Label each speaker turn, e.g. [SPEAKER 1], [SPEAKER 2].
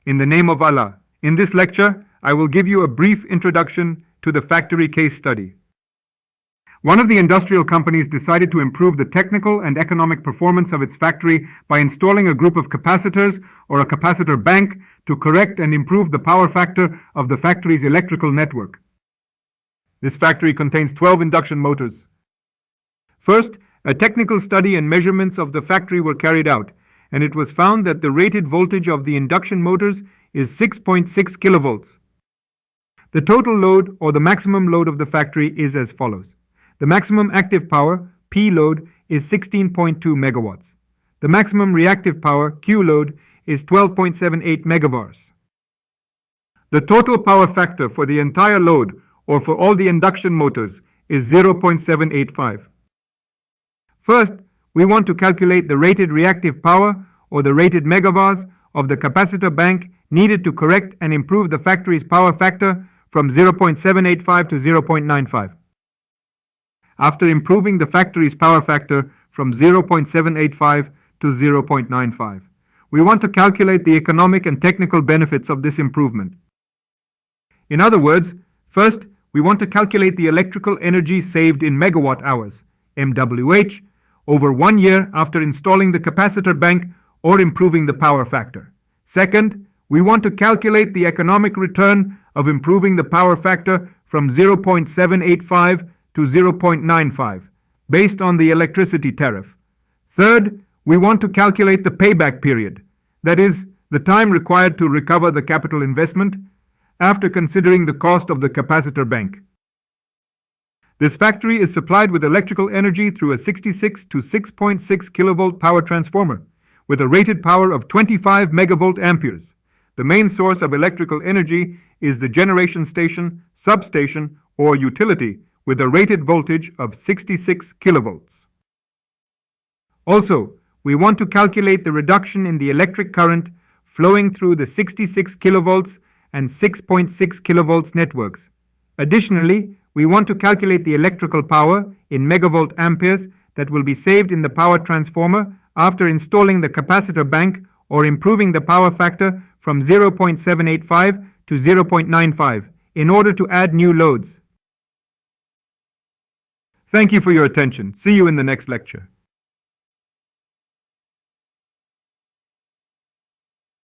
[SPEAKER 1] In the name of Allah, in this lecture, I will give you a brief introduction to the factory case study. One of the industrial companies decided to improve the technical and economic performance of its factory by installing a group of capacitors or a capacitor bank to correct and improve the power factor of the factory's electrical network. This factory contains 12 induction motors. First, a technical study and measurements of the factory were carried out, and it was found that the rated voltage of the induction motors is 6.6 kilovolts. The total load or the maximum load of the factory is as follows. The maximum active power, P load, is 16.2 megawatts. The maximum reactive power, Q load, is 12.78 megavars. The total power factor for the entire load or for all the induction motors is 0.785. First, we want to calculate the rated reactive power or the rated megavars of the capacitor bank needed to correct and improve the factory's power factor from 0.785 to 0.95. After improving the factory's power factor from 0.785 to 0.95, we want to calculate the economic and technical benefits of this improvement. In other words, first, we want to calculate the electrical energy saved in megawatt hours, MWH, over 1 year after installing the capacitor bank or improving the power factor. Second, we want to calculate the economic return of improving the power factor from 0.785 to 0.95, based on the electricity tariff. Third, we want to calculate the payback period, that is, the time required to recover the capital investment, after considering the cost of the capacitor bank. This factory is supplied with electrical energy through a 66 to 6.6 kilovolt power transformer with a rated power of 25 megavolt amperes. The main source of electrical energy is the generation station, substation, or utility with a rated voltage of 66 kilovolts. Also, we want to calculate the reduction in the electric current flowing through the 66 kilovolts and 6.6 kilovolts networks. Additionally, we want to calculate the electrical power in megavolt amperes that will be saved in the power transformer after installing the capacitor bank or improving the power factor from 0.785 to 0.95 in order to add new loads. Thank you for your attention. See you in the next lecture.